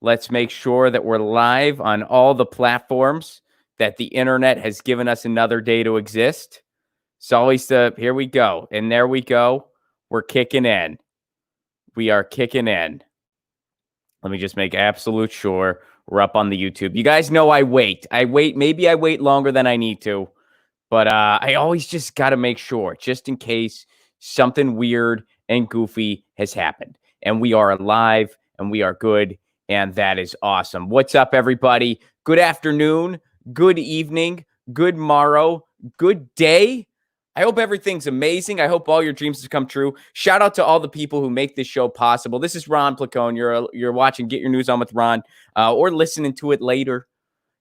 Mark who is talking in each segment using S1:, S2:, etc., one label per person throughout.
S1: Let's make sure that we're live on all the platforms that the internet has given us another day to exist. It's always here we go. And there we go. We're kicking in. We are kicking in. Let me just make absolute sure we're up on the YouTube. You guys know I wait. Maybe I wait longer than I need to. But I always just got to make sure, just in case something weird and goofy has happened. And we are alive and we are good. And that is awesome. What's up, everybody? Good afternoon, good evening, good morrow, good day. I hope everything's amazing. I hope all your dreams have come true. Shout out to all the people who make this show possible. This is Ron Placone. You're watching Get Your News On with Ron or listening to it later.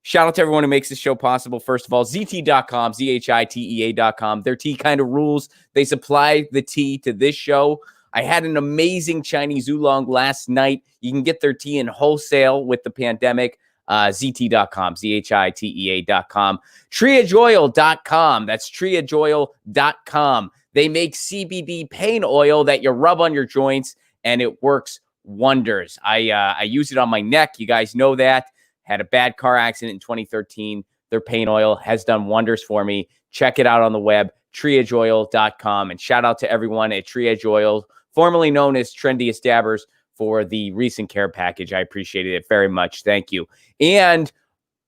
S1: Shout out to everyone who makes this show possible. First of all, ZT.com, ZHITEA.com. Their tea kind of rules. They supply the tea to this show. I had an amazing Chinese oolong last night. You can get their tea in wholesale with the pandemic. ZT.com, ZHITEA.com. Triageoil.com. That's triageoil.com. They make CBD pain oil that you rub on your joints, and it works wonders. I use it on my neck. You guys know that. Had a bad car accident in 2013. Their pain oil has done wonders for me. Check it out on the web, triageoil.com. And shout out to everyone at Triage Oil, formerly known as Trendiest Dabbers, for the recent care package. I appreciated it very much. Thank you. And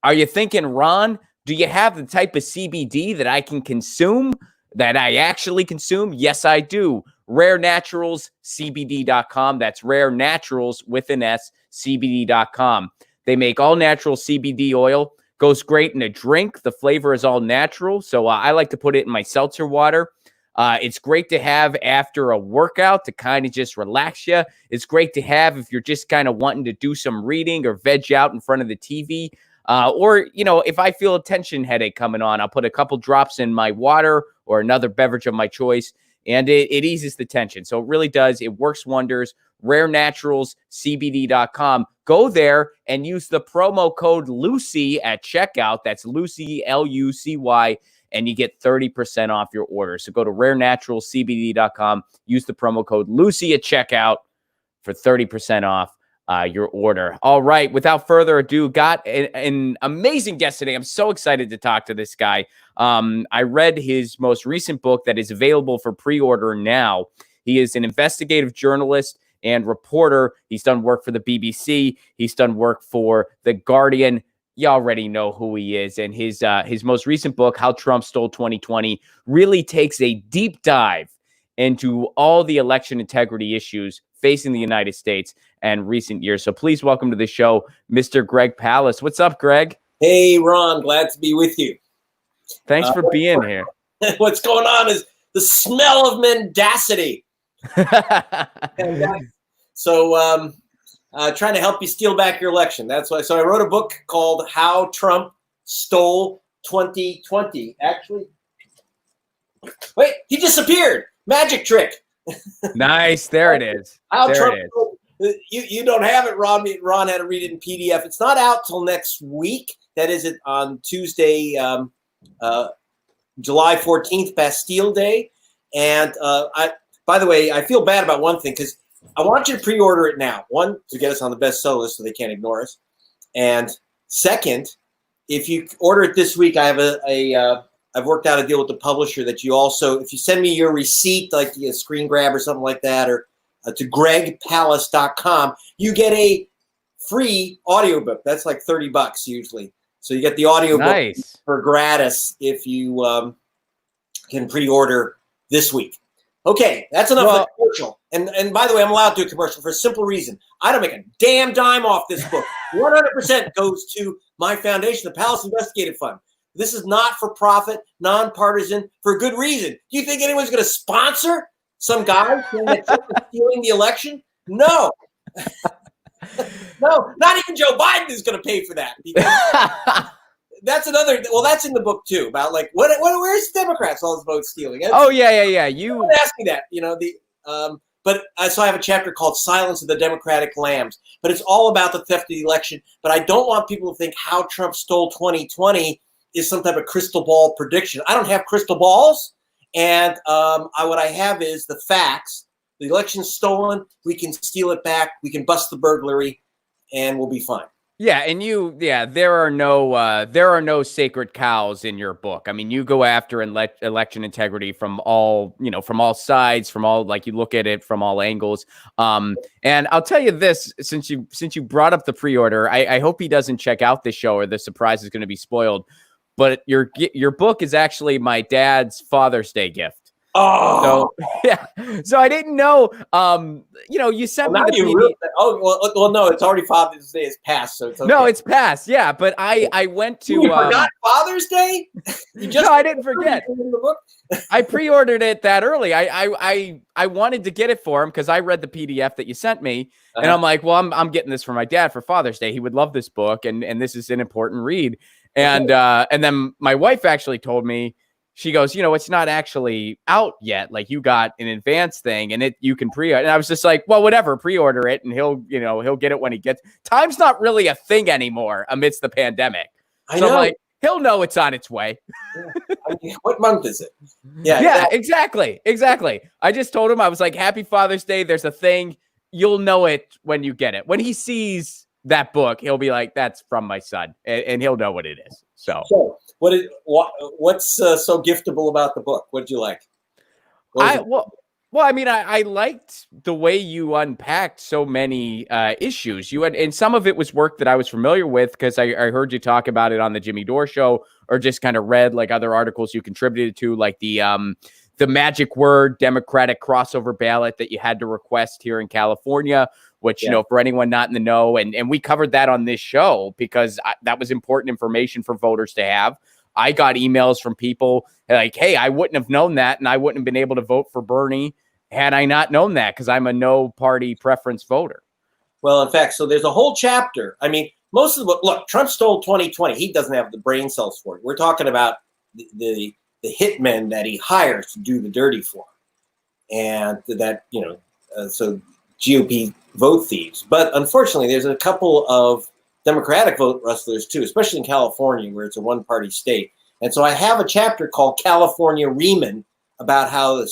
S1: are you thinking, Ron, do you have the type of CBD that I can consume, that I actually consume? Yes, I do. RareNaturalsCBD.com. That's Rare Naturals with an S, CBD.com. They make all natural CBD oil. Goes great in a drink. The flavor is all natural. So I like to put it in my seltzer water. It's great to have after a workout to kind of just relax you. It's great to have if you're just kind of wanting to do some reading or veg out in front of the TV. Or, if I feel a tension headache coming on, I'll put a couple drops in my water or another beverage of my choice, and it eases the tension. So it really does. It works wonders. RareNaturalsCBD.com. Go there and use the promo code Lucy at checkout. That's Lucy, Lucy, and you get 30% off your order. So go to RareNaturalsCBD.com. Use the promo code Lucy at checkout for 30% off your order. All right. Without further ado, got an amazing guest today. I'm so excited to talk to this guy. I read his most recent book that is available for pre-order now. He is an investigative journalist and reporter. He's done work for the BBC. He's done work for The Guardian. You already know who he is. And his most recent book, How Trump Stole 2020, really takes a deep dive into all the election integrity issues facing the United States and recent years. So please welcome to the show, Mr. Greg Palast. What's up, Greg?
S2: Hey, Ron. Glad to be with you.
S1: Thanks for being here.
S2: What's going on is the smell of mendacity. So trying to help you steal back your election. That's why. So I wrote a book called How Trump Stole 2020. Actually, wait, he disappeared. Magic trick.
S1: Nice. There it is.
S2: How
S1: there
S2: Trump
S1: it is.
S2: You don't have it, Ron. Ron had to read it in PDF. It's not out till next week. That is it on Tuesday, July 14th, Bastille Day. And by the way, I feel bad about one thing because I want you to pre-order it now. One, to get us on the bestseller list so they can't ignore us. And second, if you order it this week, I have I've worked out a deal with the publisher that you also, if you send me your receipt, like a screen grab or something like that, or to gregpalast.com, you get a free audiobook. That's like $30 usually. So you get the audiobook for gratis if you can pre-order this week. Okay, that's enough of the commercial. And by the way, I'm allowed to do a commercial for a simple reason. I don't make a damn dime off this book. 100% goes to my foundation, the Palast Investigative Fund. This is not for profit, nonpartisan, for good reason. Do you think anyone's going to sponsor some guy saying that Trump is stealing the election? No. No, not even Joe Biden is going to pay for that. Because that's another. Well, that's in the book too about like where's Democrats all this vote stealing?
S1: Yeah. You
S2: ask me that, But so I have a chapter called "Silence of the Democratic Lambs," but it's all about the theft of the election. But I don't want people to think how Trump stole 2020 is some type of crystal ball prediction. I don't have crystal balls, and what I have is the facts. The election's stolen. We can steal it back. We can bust the burglary, and we'll be fine.
S1: Yeah, and there are no sacred cows in your book. I mean, you go after election integrity from all, from all sides, from all, like, you look at it from all angles. And I'll tell you this, since you brought up the pre-order, I hope he doesn't check out this show or the surprise is going to be spoiled. But your book is actually my dad's Father's Day gift.
S2: Oh,
S1: so yeah. So I didn't know. You sent me the
S2: PDF. Well, no, it's already Father's Day. It's passed, so it's okay.
S1: No, it's passed. Yeah, but I went to.
S2: You forgot Father's Day?
S1: No, I didn't forget. I pre-ordered it that early. I wanted to get it for him because I read the PDF that you sent me, and I'm like, well, I'm getting this for my dad for Father's Day. He would love this book, and this is an important read. And then my wife actually told me. She goes, it's not actually out yet. Like, you got an advance thing and you can pre-order. And I was just like, well, whatever, pre-order it and he'll get it when he gets. Time's not really a thing anymore amidst the pandemic.
S2: I know.
S1: I'm like, he'll know it's on its way.
S2: Yeah. I mean, what month is it?
S1: Yeah, exactly. I just told him, I was like, happy Father's Day. There's a thing. You'll know it when you get it. When he sees that book, he'll be like, that's from my son. And he'll know what it is. So
S2: what's so giftable about the book? What'd you like?
S1: I liked the way you unpacked so many issues. And some of it was work that I was familiar with because I heard you talk about it on the Jimmy Dore show, or just kind of read like other articles you contributed to, like the magic word Democratic crossover ballot that you had to request here in California, which, for anyone not in the know, and we covered that on this show because that was important information for voters to have. I got emails from people like, hey, I wouldn't have known that, and I wouldn't have been able to vote for Bernie had I not known that because I'm a no party preference voter.
S2: Well, in fact, so there's a whole chapter. I mean, most of the book, look, Trump stole 2020. He doesn't have the brain cells for it. We're talking about the hitmen that he hires to do the dirty for him. And that, so GOP vote thieves. But unfortunately, there's a couple of Democratic vote rustlers too, especially in California, where it's a one-party state. And so I have a chapter called California Riemann about how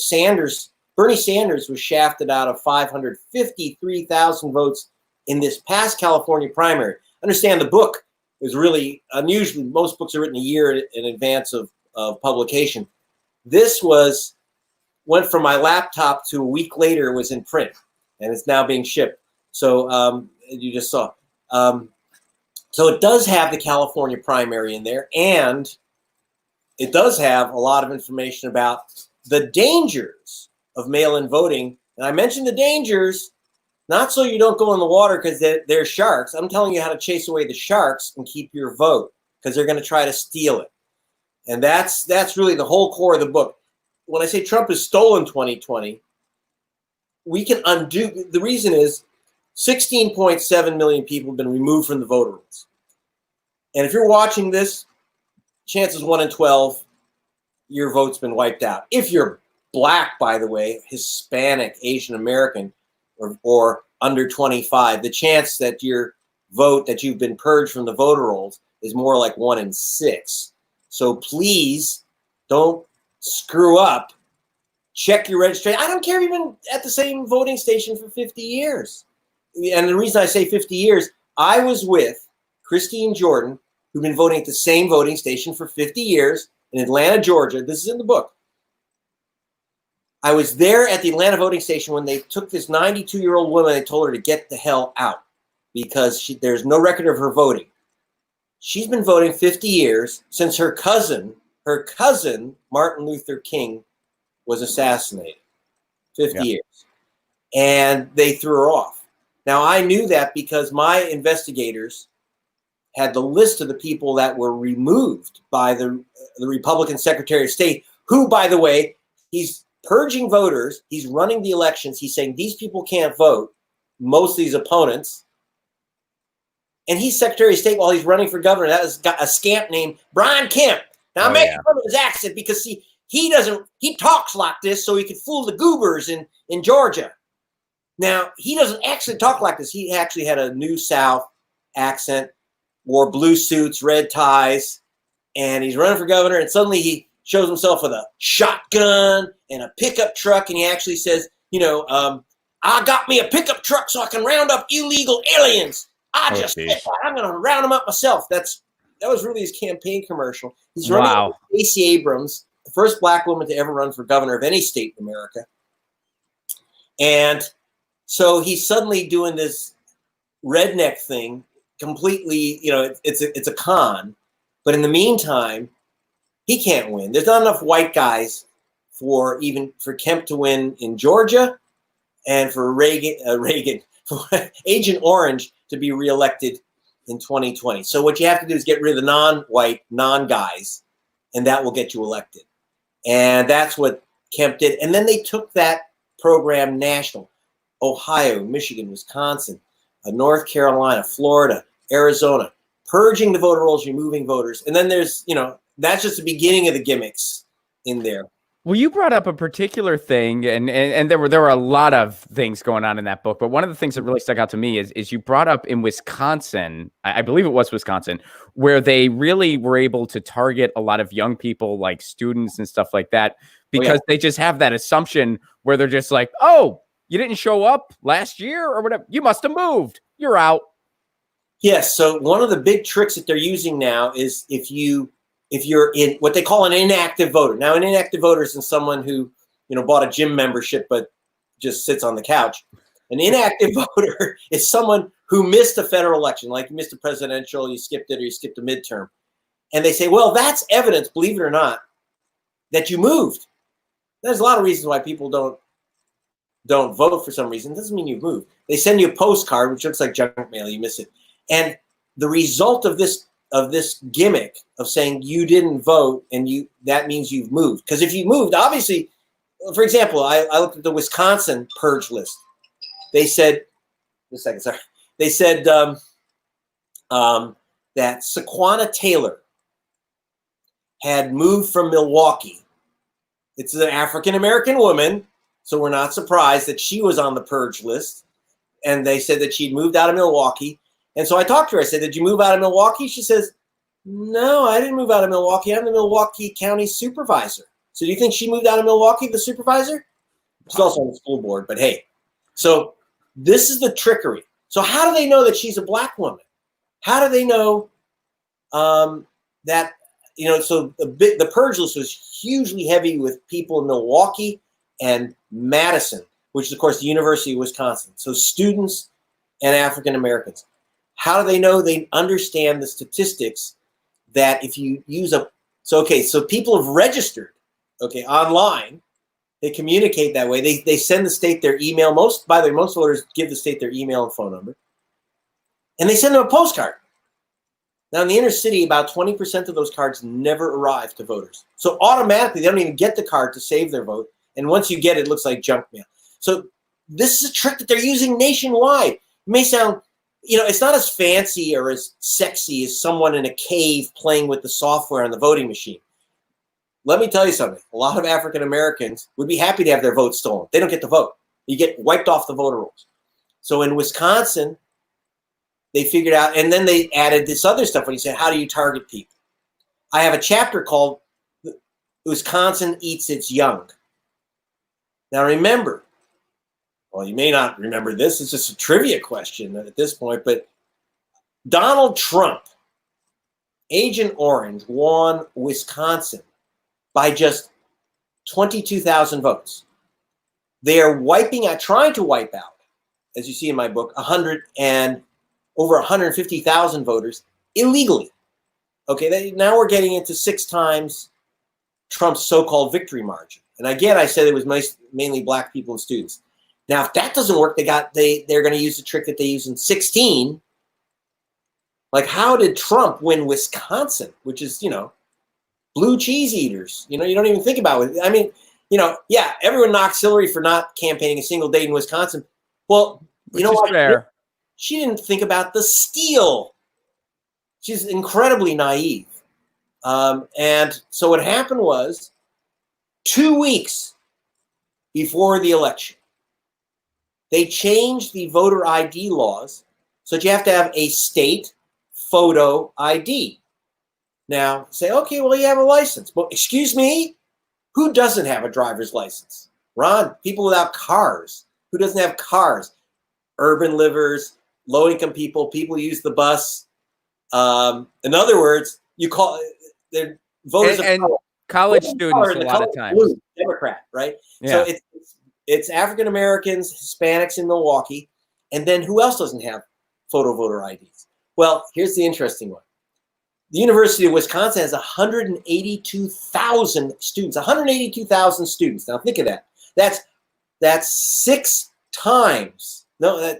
S2: Bernie Sanders was shafted out of 553,000 votes in this past California primary. Understand the book is really unusual. Most books are written a year in advance of publication. This went from my laptop to a week later. It was in print, and it's now being shipped. So you just saw. So it does have the California primary in there, and it does have a lot of information about the dangers of mail-in voting. And I mentioned the dangers, not so you don't go in the water because they're sharks. I'm telling you how to chase away the sharks and keep your vote because they're going to try to steal it. And that's really the whole core of the book. When I say Trump has stolen 2020, we can undo. The reason is 16.7 million people have been removed from the voter rolls. And if you're watching this, chances 1 in 12, your vote's been wiped out. If you're Black, by the way, Hispanic, Asian American, or under 25, the chance that your vote, that you've been purged from the voter rolls, is more like 1 in 6. So please don't screw up. Check your registration. I don't care if you've been at the same voting station for 50 years. And the reason I say 50 years, I was with Christine Jordan, who'd been voting at the same voting station for 50 years in Atlanta, Georgia. This is in the book. I was there at the Atlanta voting station when they took this 92-year-old woman and told her to get the hell out because there's no record of her voting. She's been voting 50 years since her cousin, Martin Luther King, was assassinated. 50 years. And they threw her off. Now, I knew that because my investigators had the list of the people that were removed by the Republican Secretary of State, who, by the way, he's purging voters. He's running the elections. He's saying these people can't vote, most of these opponents. And he's Secretary of State while he's running for governor. That was a scamp named Brian Kemp. Now, I'm making fun of his accent because he talks like this so he could fool the goobers in Georgia. Now, he doesn't actually talk like this. He actually had a New South accent, wore blue suits, red ties, and he's running for governor. And suddenly he shows himself with a shotgun and a pickup truck. And he actually says, I got me a pickup truck so I can round up illegal aliens. I
S1: Oh,
S2: just
S1: geez.
S2: I'm going to round them up myself. That was really his campaign commercial. He's running
S1: Wow.
S2: Stacey Abrams, the first black woman to ever run for governor of any state in America. And so he's suddenly doing this redneck thing completely, it's a con. But in the meantime, he can't win. There's not enough white guys for Kemp to win in Georgia, and for for Agent Orange to be reelected in 2020. So what you have to do is get rid of the non-white, non-guys, and that will get you elected. And that's what Kemp did. And then they took that program national. Ohio, Michigan, Wisconsin, North Carolina, Florida, Arizona, purging the voter rolls, removing voters. And then there's, that's just the beginning of the gimmicks in there.
S1: Well, you brought up a particular thing, and there were a lot of things going on in that book, but one of the things that really stuck out to me is you brought up in Wisconsin, I believe it was Wisconsin, where they really were able to target a lot of young people, like students and stuff like that, because they just have that assumption where they're just like, oh, you didn't show up last year or whatever, you must have moved, you're out.
S2: Yes. So one of the big tricks that they're using now is if you're in what they call an inactive voter. Now, an inactive voter isn't someone who, bought a gym membership but just sits on the couch. An inactive voter is someone who missed a federal election, like you missed a presidential, you skipped it, or you skipped a midterm. And they say, well, that's evidence, believe it or not, that you moved. There's a lot of reasons why people don't vote for some reason. It doesn't mean you've moved. They send you a postcard, which looks like junk mail, you miss it. And the result of this gimmick of saying you didn't vote and that means you've moved. Because if you moved, obviously, for example, I looked at the Wisconsin purge list. They said, They said that Saquana Taylor had moved from Milwaukee. It's an African-American woman, so we're not surprised that she was on the purge list. And they said that she'd moved out of Milwaukee. And so I talked to her. I said, did you move out of Milwaukee? She says, no, I didn't move out of Milwaukee. I'm the Milwaukee County supervisor. So do you think she moved out of Milwaukee, the supervisor? She's also on the school board, but hey. So this is the trickery. So how do they know that she's a black woman? How do they know that, so the purge list was hugely heavy with people in Milwaukee and Madison, which is, of course, the University of Wisconsin. So students and African Americans. How do they know? They understand the statistics that if you use so people have registered, online. They communicate that way. They send the state their email. By the way, most voters give the state their email and phone number. And they send them a postcard. Now, in the inner city, about 20% of those cards never arrive to voters. So automatically, they don't even get the card to save their vote. And once you get it, it looks like junk mail. So this is a trick that they're using nationwide. It may sound, it's not as fancy or as sexy as someone in a cave playing with the software on the voting machine. Let me tell you something. A lot of African Americans would be happy to have their vote stolen. They don't get to vote. You get wiped off the voter rolls. So in Wisconsin, they figured out, and then they added this other stuff when you said, how do you target people? I have a chapter called Wisconsin Eats Its Young. Now remember, well, you may not remember this. It's just a trivia question at this point, but Donald Trump, Agent Orange, won Wisconsin by just 22,000 votes. They are trying to wipe out, as you see in my book, over 150,000 voters illegally. Now we're getting into 6 times Trump's so-called victory margin. And again, I said it was mainly black people and students. Now, if that doesn't work, they're going to use the trick that they used in 2016. Like, how did Trump win Wisconsin, which is, blue cheese eaters? You don't even think about it. I mean, everyone knocks Hillary for not campaigning a single day in Wisconsin. Well,
S1: Which is fair.
S2: She didn't think about the steal. She's incredibly naive. And so what happened was 2 weeks before the election, they changed the voter ID laws so that you have to have a state photo ID. Now, say, okay, well, you have a license. But excuse me, who doesn't have a driver's license? Ron, people without cars. Who doesn't have cars? Urban livers, low-income people, people use the bus. In other words, you call they're voters
S1: and
S2: of color.
S1: college
S2: Voters of
S1: students
S2: color,
S1: a
S2: and the
S1: lot
S2: color
S1: of
S2: is
S1: times.
S2: blue, Democrat, right? So
S1: Yeah.
S2: it's African Americans, Hispanics in Milwaukee, and then who else doesn't have photo voter IDs? Well, here's the interesting one. The University of Wisconsin has 182,000 students. 182,000 students. Now think of that. That's 6 times. No,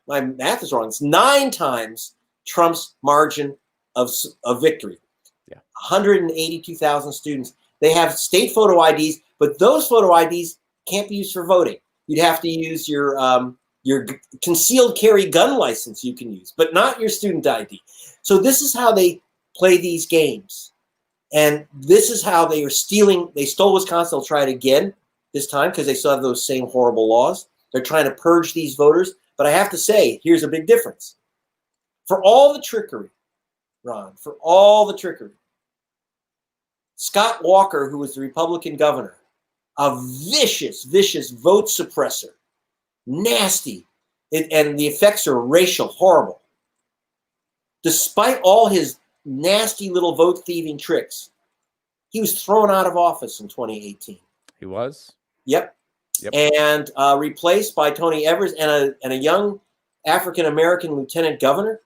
S2: my math is wrong. It's 9 times Trump's margin of victory.
S1: Yeah.
S2: 182,000 students. They have state photo IDs, but those photo IDs can't be used for voting. You'd have to use your concealed carry gun license you can use, but not your student ID. So this is how they play these games. And this is how they are stealing. They stole Wisconsin. They'll try it again this time because they still have those same horrible laws. They're trying to purge these voters. But I have to say, here's a big difference. For all the trickery, Ron, for all the trickery, Scott Walker, who was the Republican governor, a vicious, vicious vote suppressor, nasty, and the effects are racial, horrible. Despite all his nasty little vote thieving tricks, he was thrown out of office in 2018.
S1: He was?
S2: Yep. And replaced by Tony Evers and a young African-American lieutenant governor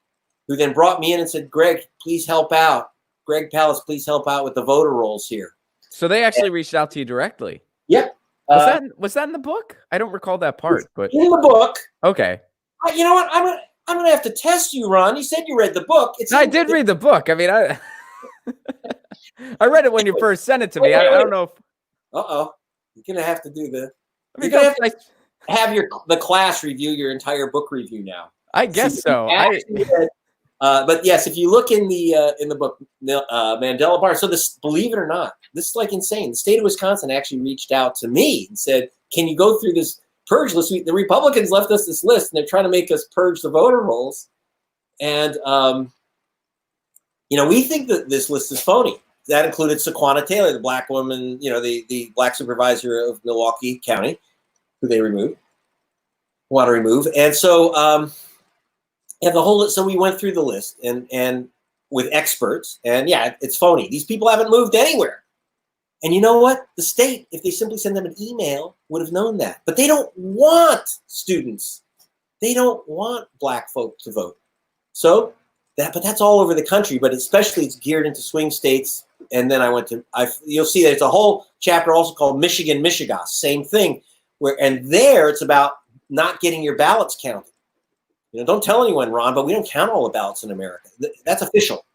S2: who then brought me in and said, Greg, please help out. Greg Palast, please help out with the voter rolls here.
S1: So they actually reached out to you directly?
S2: Yep.
S1: Was that in the book? I don't recall that part. But
S2: in the book.
S1: Okay.
S2: You know what? I'm going to have to test you, Ron. You said you read the book.
S1: I did read the book. I mean, I read it when you first sent it to me. I don't know if...
S2: Uh-oh. You're going to have to do the...
S1: You're
S2: going to have the class review your entire book review now.
S1: I guess so.
S2: But yes, if you look in the book, Mandela Bar. So this, believe it or not, this is like insane. The state of Wisconsin actually reached out to me and said, "Can you go through this purge list?" The Republicans left us this list, and they're trying to make us purge the voter rolls. And we think that this list is phony. That included Saquana Taylor, the black woman, the black supervisor of Milwaukee County, who they want to remove, and so. And so we went through the list and with experts, and yeah, it's phony. These people haven't moved anywhere. And you know what? The state, if they simply send them an email, would have known that. But they don't want students. They don't want black folk to vote. But that's all over the country, but especially it's geared into swing states. And then you'll see that it's a whole chapter also called Michigan, Michigas, same thing. There it's about not getting your ballots counted. Don't tell anyone, Ron, but we don't count all the ballots in America. That's official.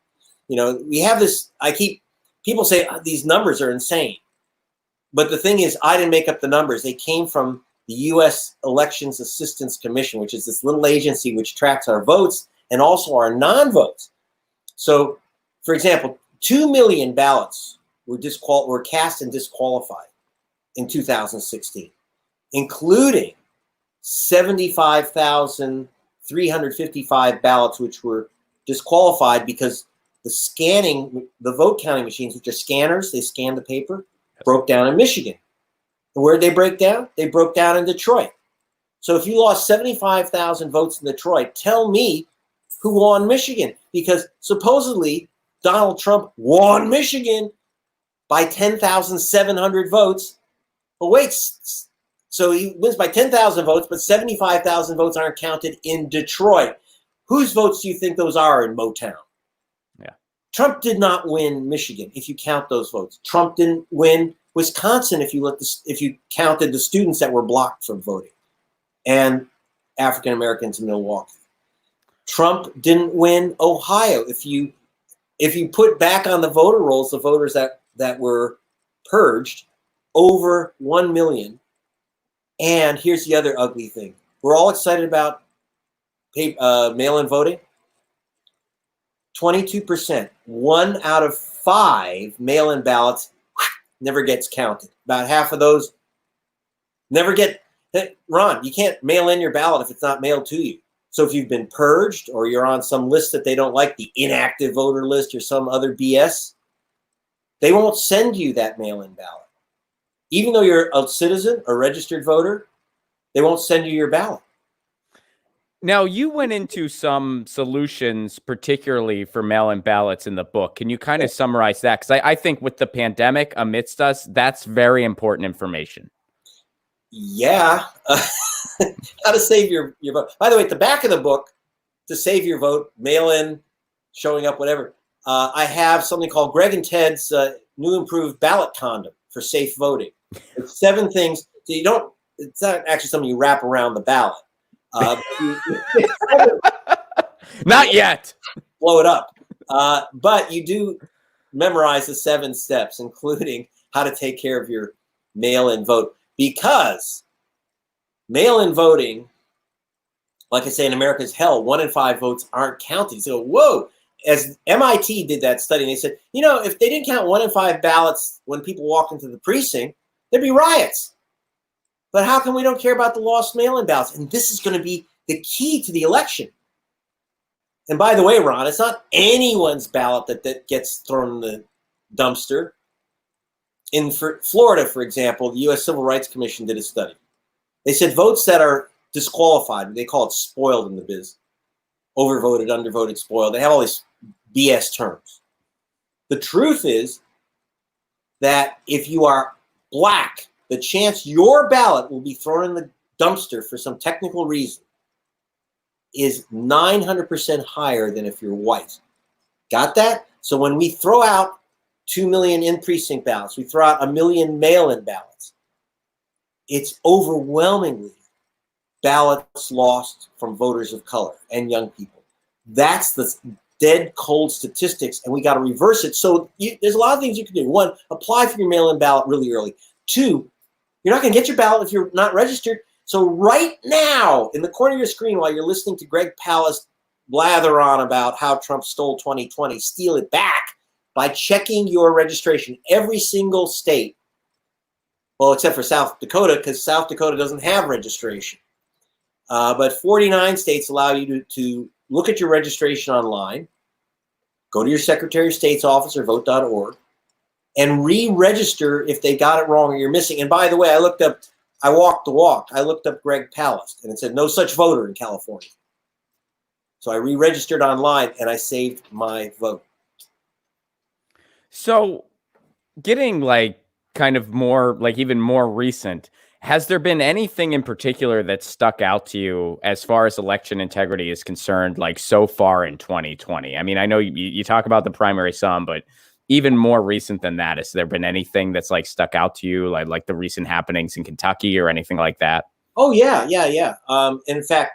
S2: We have this, people say these numbers are insane. But the thing is, I didn't make up the numbers. They came from the U.S. Elections Assistance Commission, which is this little agency which tracks our votes and also our non-votes. So, for example, 2 million ballots were cast and disqualified in 2016, including 75,355 ballots which were disqualified because the vote counting machines, which are scanners, they scan the paper, broke down in Michigan. And where did they break down? They broke down in Detroit. So if you lost 75,000 votes in Detroit, tell me who won Michigan, because supposedly Donald Trump won Michigan by 10,700 votes. But wait, so he wins by 10,000 votes, but 75,000 votes aren't counted in Detroit. Whose votes do you think those are in Motown?
S1: Yeah.
S2: Trump did not win Michigan if you count those votes. Trump didn't win Wisconsin if you counted the students that were blocked from voting and African Americans in Milwaukee. Trump didn't win Ohio if you put back on the voter rolls the voters that were purged, over 1 million. And here's the other ugly thing. We're all excited about mail-in voting. 22%, 1 out of 5 mail-in ballots never gets counted. About half of those never get. Ron, you can't mail in your ballot if it's not mailed to you. So if you've been purged or you're on some list that they don't like, the inactive voter list or some other BS, they won't send you that mail-in ballot. Even though you're a citizen, a registered voter, they won't send you your ballot.
S1: Now, you went into some solutions, particularly for mail-in ballots in the book. Can you kind of summarize that? Because I think with the pandemic amidst us, that's very important information.
S2: Yeah. How to save your vote. By the way, at the back of the book, to save your vote, mail in, showing up, whatever, I have something called Greg and Ted's new improved ballot condom for safe voting. It's 7 things. So you don't, it's not actually something you wrap around the ballot.
S1: Not yet.
S2: Blow it up. But you do memorize the 7 steps, including how to take care of your mail-in vote. Because mail-in voting, like I say, in America is hell. 1 in 5 votes aren't counted. So, whoa. As MIT did that study, and they said, you know, if they didn't count 1 in 5 ballots when people walk into the precinct, there'd be riots. But how come we don't care about the lost mail-in ballots? And this is going to be the key to the election. And by the way, Ron, it's not anyone's ballot that gets thrown in the dumpster. In Florida, for example, the U.S. Civil Rights Commission did a study. They said votes that are disqualified, they call it spoiled in the biz, overvoted, undervoted, spoiled. They have all these BS terms. The truth is that if you are black, the chance your ballot will be thrown in the dumpster for some technical reason is 900% higher than if you're white. Got that? So when we throw out 2 million in-precinct ballots, we throw out 1 million mail-in ballots, it's overwhelmingly ballots lost from voters of color and young people. That's the dead cold statistics, and we got to reverse it. So there's a lot of things you can do. 1, apply for your mail-in ballot really early. 2, you're not going to get your ballot if you're not registered. So right now, in the corner of your screen, while you're listening to Greg Palast blather on about how Trump stole 2020, steal it back by checking your registration. Every single state, well, except for South Dakota, because South Dakota doesn't have registration. But 49 states allow you to look at your registration online, go to your Secretary of State's office or vote.org, and re-register if they got it wrong or you're missing. And by the way, I walked the walk. I looked up Greg Palast, and it said no such voter in California. So I re-registered online, and I saved my vote.
S1: So getting like kind of more, like even more recent, has there been anything in particular that stuck out to you as far as election integrity is concerned, like so far in 2020? I mean, I know you talk about the primary some, but even more recent than that, has there been anything that's like stuck out to you, like the recent happenings in Kentucky or anything like that?
S2: Oh yeah. In fact,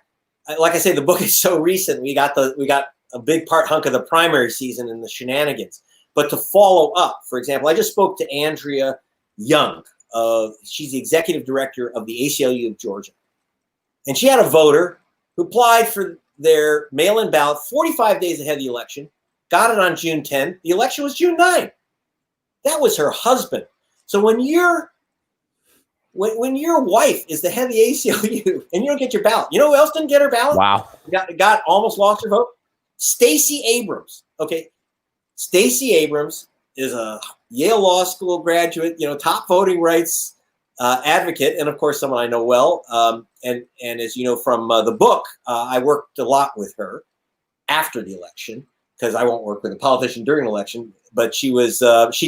S2: like I say, the book is so recent. We got a big hunk of the primary season and the shenanigans. But to follow up, for example, I just spoke to Andrea Young. She's the executive director of the ACLU of Georgia. And she had a voter who applied for their mail-in ballot 45 days ahead of the election, got it on June 10th. The election was June 9th. That was her husband. So when your wife is the head of the ACLU and you don't get your ballot, you know who else didn't get her ballot?
S1: Wow.
S2: Got almost lost her vote? Stacey Abrams. Okay. Stacey Abrams is a Yale Law School graduate, top voting rights advocate, and of course someone I know well. And as you know from the book, I worked a lot with her after the election, because I won't work with a politician during an election. But she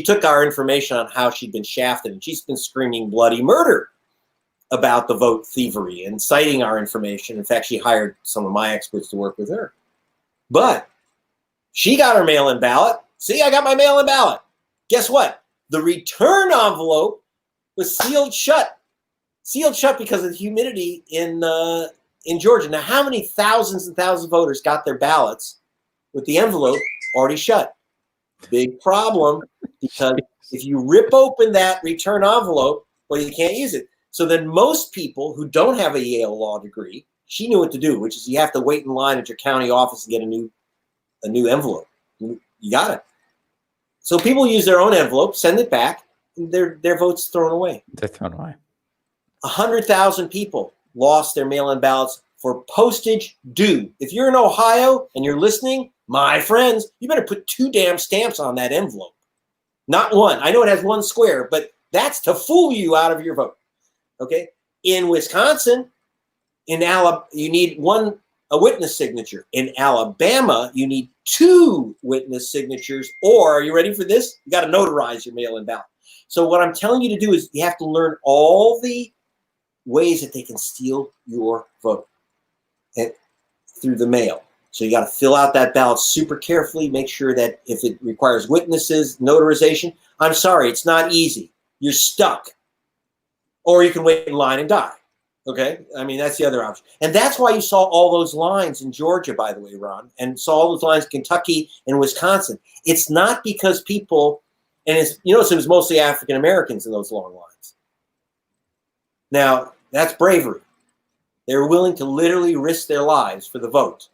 S2: took our information on how she'd been shafted, and she's been screaming bloody murder about the vote thievery and citing our information. In fact, she hired some of my experts to work with her. But she got her mail-in ballot. See, I got my mail-in ballot. Guess what? The return envelope was sealed shut. Sealed shut because of the humidity in Georgia. Now, how many thousands and thousands of voters got their ballots with the envelope already shut? Big problem, because if you rip open that return envelope, well, you can't use it. So then most people who don't have a Yale law degree, she knew what to do, which is you have to wait in line at your county office and get a new envelope. You got it. So people use their own envelope, send it back, and their vote's thrown away.
S1: They're thrown away.
S2: 100,000 people lost their mail-in ballots for postage due. If you're in Ohio and you're listening, my friends, you better put 2 damn stamps on that envelope. Not one. I know it has 1 square, but that's to fool you out of your vote. Okay? In Wisconsin, in Alabama, you need 1 a witness signature. In Alabama, you need 2 witness signatures, or, are you ready for this? You got to notarize your mail-in ballot. So what I'm telling you to do is you have to learn all the ways that they can steal your vote through the mail. So you got to fill out that ballot super carefully, make sure that if it requires witnesses, notarization, I'm sorry, it's not easy. You're stuck. Or you can wait in line and die. Okay? I mean, that's the other option. And that's why you saw all those lines in Georgia, by the way, Ron, and saw all those lines in Kentucky and Wisconsin. It's not because people, and it's, you notice it was mostly African Americans in those long lines. Now, that's bravery. They were willing to literally risk their lives for the vote.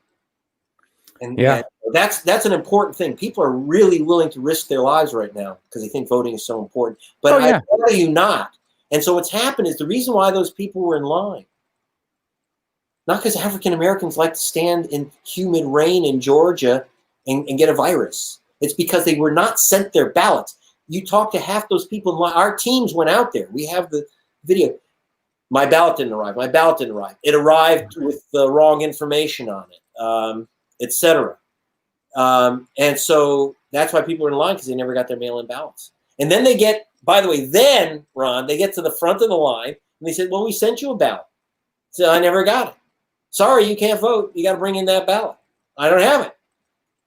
S2: And yeah, that's an important thing. People are really willing to risk their lives right now because they think voting is so important. But I tell you not. And so what's happened is the reason why those people were in line, not because African Americans like to stand in humid rain in Georgia and get a virus. It's because they were not sent their ballots. You talk to half those people in line. Our teams went out there. We have the video. My ballot didn't arrive. My ballot didn't arrive. It arrived with the wrong information on it, etc. And so that's why people are in line, because they never got their mail-in ballots. And then they get, by the way, then, Ron, they get to the front of the line, and they said, well, we sent you a ballot. So I never got it. Sorry, you can't vote. You got to bring in that ballot. I don't have it.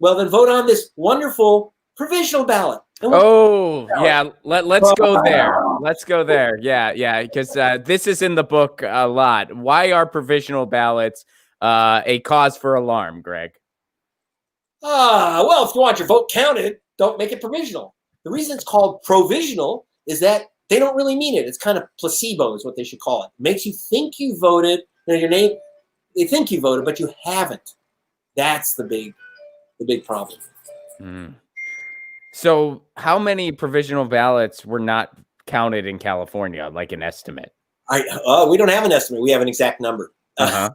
S2: Well, then vote on this wonderful provisional ballot.
S1: Oh, yeah. Let's go there. Let's go there. Yeah, because this is in the book a lot. Why are provisional ballots a cause for alarm, Greg?
S2: Well, if you want your vote counted, don't make it provisional. The reason it's called provisional is that they don't really mean it. It's kind of placebo is what they should call it. It makes you think you voted, your name, they think you voted, but you haven't. That's the big problem.
S1: Mm. So how many provisional ballots were not counted in California, like an estimate?
S2: We don't have an estimate. We have an exact number.
S1: Uh-huh.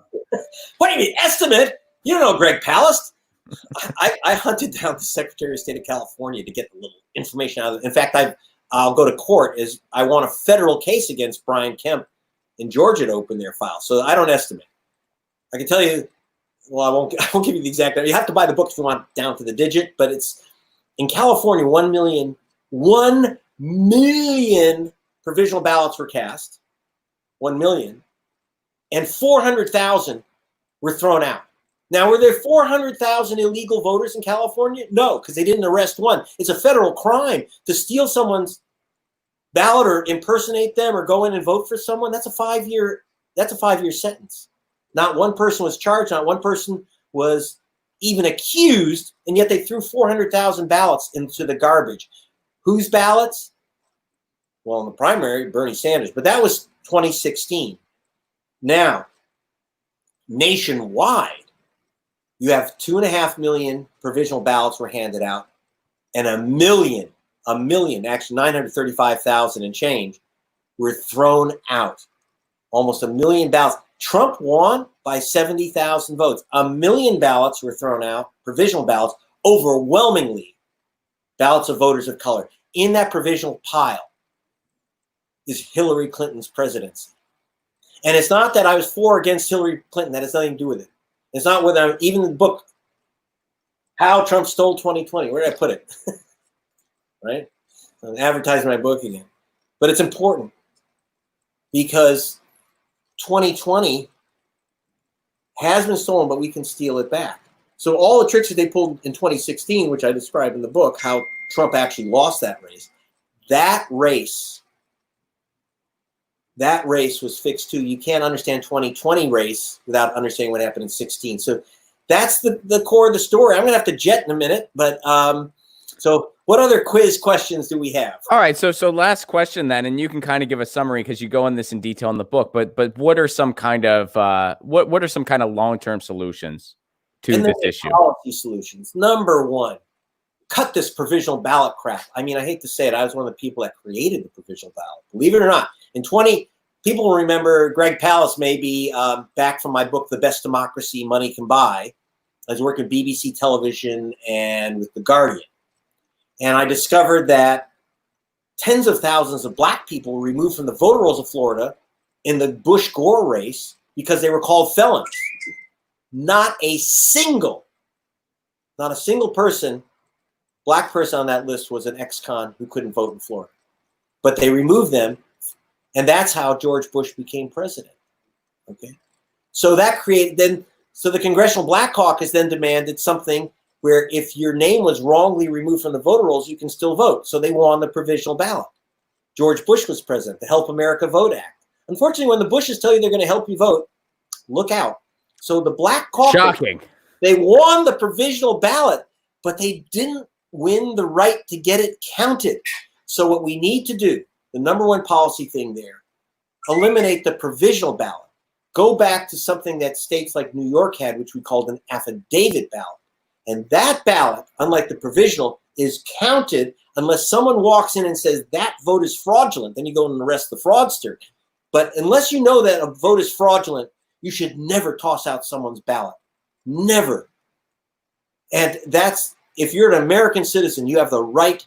S2: What do you mean, estimate? You don't know Greg Palast. I hunted down the Secretary of State of California to get a little information out of it. In fact, I'll go to court as I want a federal case against Brian Kemp in Georgia to open their file. So I don't estimate. I can tell you, well, I won't give you the exact number. You have to buy the book if you want down to the digit, but it's in California, 1 million provisional ballots were cast, 1 million, and 400,000 were thrown out. Now, were there 400,000 illegal voters in California? No, because they didn't arrest one. It's a federal crime to steal someone's ballot or impersonate them or go in and vote for someone. That's a 5-year sentence. Not one person was charged. Not one person was even accused, and yet they threw 400,000 ballots into the garbage. Whose ballots? Well, in the primary, Bernie Sanders, but that was 2016. Now, nationwide, you have 2.5 million provisional ballots were handed out, and a million, actually 935,000 and change, were thrown out. Almost 1 million ballots. Trump won by 70,000 votes. 1 million ballots were thrown out, provisional ballots, overwhelmingly ballots of voters of color. In that provisional pile is Hillary Clinton's presidency. And it's not that I was for or against Hillary Clinton. That has nothing to do with it. It's not whether I'm, even the book, How Trump Stole 2020, where did I put it? Right? I'm advertising my book again. But it's important because 2020 has been stolen, but we can steal it back. So all the tricks that they pulled in 2016, which I describe in the book, how Trump actually lost that race, that race was fixed too. You can't understand 2020 race without understanding what happened in 16. So that's the core of the story. I'm going to have to jet in a minute, but so what other quiz questions do we have?
S1: All right, so last question then, and you can kind of give a summary because you go in this in detail in the book. But what are some kind of what are some kind of long-term solutions to this issue?
S2: Policy solutions. Number one, cut this provisional ballot crap. I mean, I hate to say it, I was one of the people that created the provisional ballot. Believe it or not, people will remember Greg Palast maybe back from my book, The Best Democracy Money Can Buy. I was working at BBC Television and with The Guardian. And I discovered that tens of thousands of black people were removed from the voter rolls of Florida in the Bush-Gore race because they were called felons. Not a single person, black person on that list was an ex-con who couldn't vote in Florida. But they removed them, and that's how George Bush became president. Okay, so that created so the Congressional Black Caucus then demanded something where if your name was wrongly removed from the voter rolls, you can still vote. So they won the provisional ballot. George Bush was president, the Help America Vote Act. Unfortunately, when the Bushes tell you they're going to help you vote, look out. So the Black Caucus,
S1: shocking.
S2: They won the provisional ballot, but they didn't win the right to get it counted. So what we need to do, the number one policy thing there, eliminate the provisional ballot. Go back to something that states like New York had, which we called an affidavit ballot. And that ballot, unlike the provisional, is counted unless someone walks in and says that vote is fraudulent. Then you go and arrest the fraudster. But unless you know that a vote is fraudulent, you should never toss out someone's ballot. Never. And that's, if you're an American citizen, you have the right.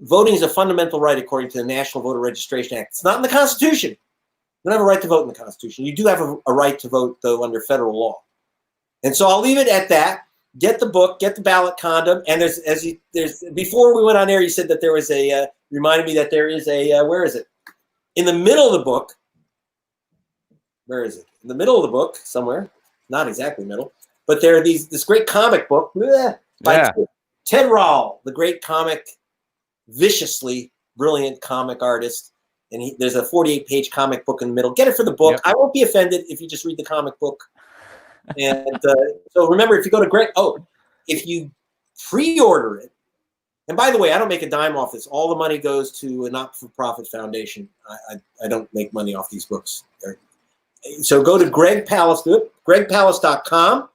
S2: Voting is a fundamental right according to the National Voter Registration Act. It's not in the Constitution. You don't have a right to vote in the Constitution. You do have a right to vote, though, under federal law. And so I'll leave it at that. Get the book, get the ballot condom. And there's before we went on air, you said that there was reminded me that there is where is it? In the middle of the book. Where is it? In the middle of the book, somewhere. Not exactly middle. But there are this great comic book by Ted Rowell, the great comic, viciously brilliant comic artist. And there's a 48-page comic book in the middle. Get it for the book. Yep. I won't be offended if you just read the comic book. And so remember, if you go to if you pre-order it, and by the way, I don't make a dime off this. All the money goes to a not-for-profit foundation. I don't make money off these books. So go to Greg Palast, do it, gregpalast.com.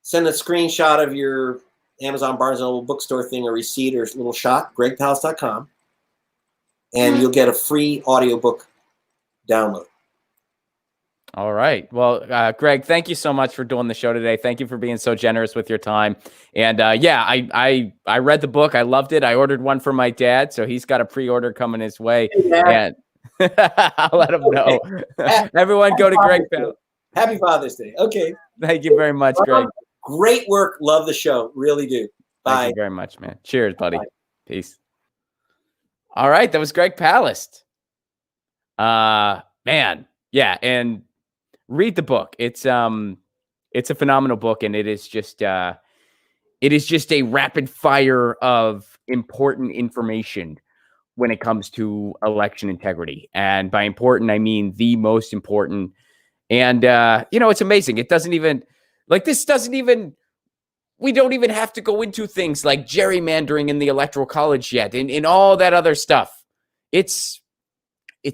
S2: Send a screenshot of your Amazon, Barnes & Noble bookstore thing, a receipt or a little shot, gregpalast.com. And you'll get a free audiobook download.
S1: All right. Well, Greg, thank you so much for doing the show today. Thank you for being so generous with your time. And I read the book. I loved it. I ordered one for my dad, so he's got a pre-order coming his way. And I'll let him know. Everyone go to Greg Palast.
S2: Happy Father's Day. Okay.
S1: Thank you very much, Greg.
S2: Great work. Love the show. Really do. Bye.
S1: Thank you very much, man. Cheers, buddy. Bye. Peace. All right. That was Greg Palast. Man. Yeah. And read the book. It's a phenomenal book, and it is just a rapid fire of important information when it comes to election integrity. And by important, I mean the most important. And it's amazing. It doesn't even we don't even have to go into things like gerrymandering in the Electoral College yet, and all that other stuff. It's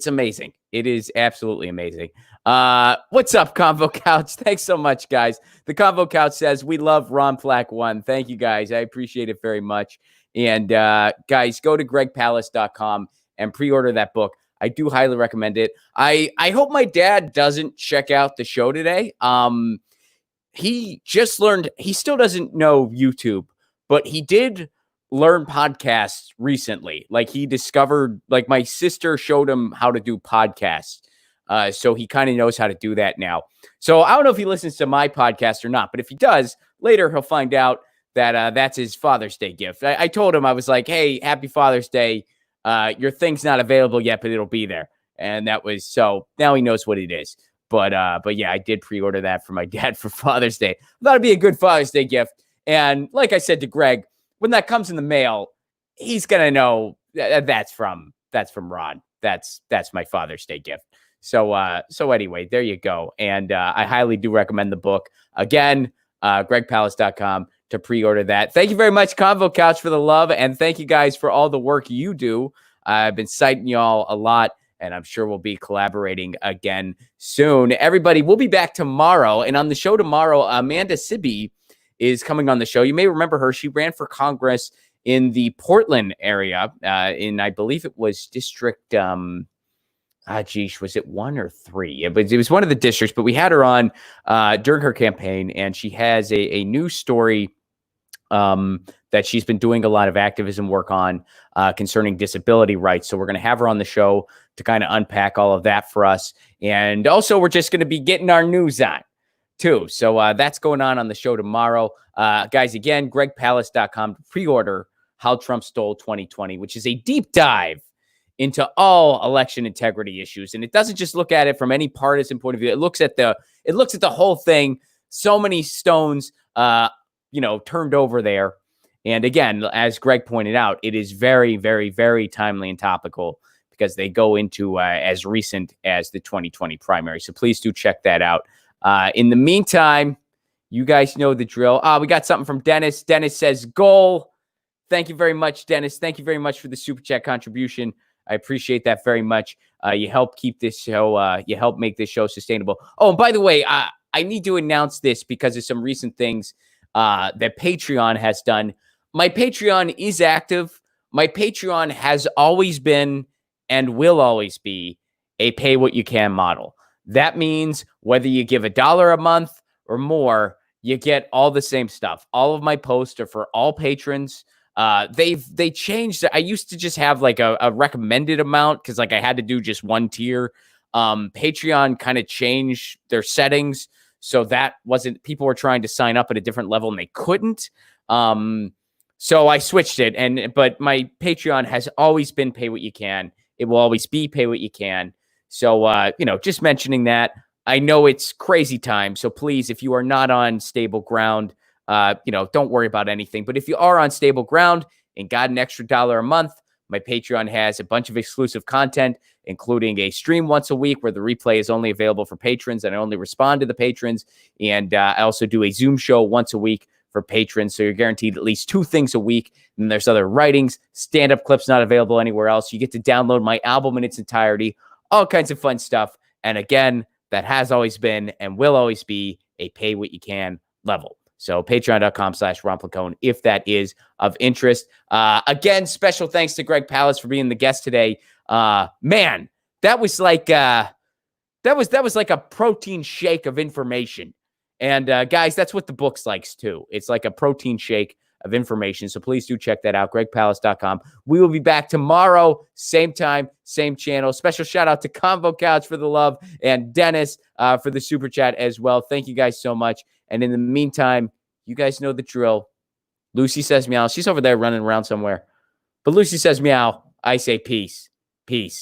S1: amazing. It is absolutely amazing. What's up, Convo Couch? Thanks so much, guys. The Convo Couch says, we love Ron Flack 1. Thank you, guys. I appreciate it very much. And guys, go to gregpalast.com and pre-order that book. I do highly recommend it. I hope my dad doesn't check out the show today. He just learned, he still doesn't know YouTube, but he did learn podcasts recently. Like he discovered, like my sister showed him how to do podcasts. So he kind of knows how to do that now. So I don't know if he listens to my podcast or not, but if he does, later he'll find out that that's his Father's Day gift. I told him, I was like, hey, happy Father's Day. Your thing's not available yet, but it'll be there. And that was, so now he knows what it is. But yeah, I did pre-order that for my dad for Father's Day. I thought it'd be a good Father's Day gift. And like I said to Greg, when that comes in the mail, he's going to know that's from Ron. That's my Father's Day gift. So anyway, there you go. And I highly do recommend the book. Again, gregpalast.com to pre-order that. Thank you very much, Convo Couch, for the love. And thank you guys for all the work you do. I've been citing y'all a lot, and I'm sure we'll be collaborating again soon. Everybody, we'll be back tomorrow. And on the show tomorrow, Amanda Sibby is coming on the show. You may remember her. She ran for Congress in the Portland area, in, I believe it was District, was it 1 or 3? But it was one of the districts, but we had her on during her campaign, and she has a new story that she's been doing a lot of activism work on concerning disability rights. So we're going to have her on the show to kind of unpack all of that for us. And also, we're just going to be getting our news on. too. So that's going on the show tomorrow. Guys, again, gregpalast.com to pre-order How Trump Stole 2020, which is a deep dive into all election integrity issues. And it doesn't just look at it from any partisan point of view. It looks at the whole thing. So many stones, turned over there. And again, as Greg pointed out, it is very, very, very timely and topical because they go into as recent as the 2020 primary. So please do check that out. In the meantime, you guys know the drill. We got something from Dennis. Dennis says, goal. Thank you very much, Dennis. Thank you very much for the super chat contribution. I appreciate that very much. You help keep this show, you help make this show sustainable. Oh, and by the way, I need to announce this because of some recent things that Patreon has done. My Patreon is active. My Patreon has always been and will always be a pay what you can model. That means whether you give $1 a month or more, you get all the same stuff. All of my posts are for all patrons. They changed. I used to just have like a recommended amount because like I had to do just one tier. Patreon kind of changed their settings. So that wasn't, people were trying to sign up at a different level and they couldn't. So I switched it. But my Patreon has always been pay what you can. It will always be pay what you can. So, just mentioning that. I know it's crazy time. So please, if you are not on stable ground, don't worry about anything. But if you are on stable ground and got an extra $1 a month, my Patreon has a bunch of exclusive content, including a stream once a week where the replay is only available for patrons and I only respond to the patrons. And I also do a Zoom show once a week for patrons. So you're guaranteed at least 2 things a week. And there's other writings, stand-up clips not available anywhere else. You get to download my album in its entirety, all kinds of fun stuff. And again, that has always been and will always be a pay what you can level. So patreon.com/Ron Placone, if that is of interest. Again, special thanks to Greg Palast for being the guest today. Man, that was like that was like a protein shake of information. And guys, that's what the books likes too. It's like a protein shake of information. So please do check that out, gregpalast.com. We will be back tomorrow, same time, same channel. Special shout out to Convo Couch for the love and Dennis for the super chat as well. Thank you guys so much. And in the meantime, you guys know the drill. Lucy says meow. She's over there running around somewhere. But Lucy says meow. I say peace. Peace.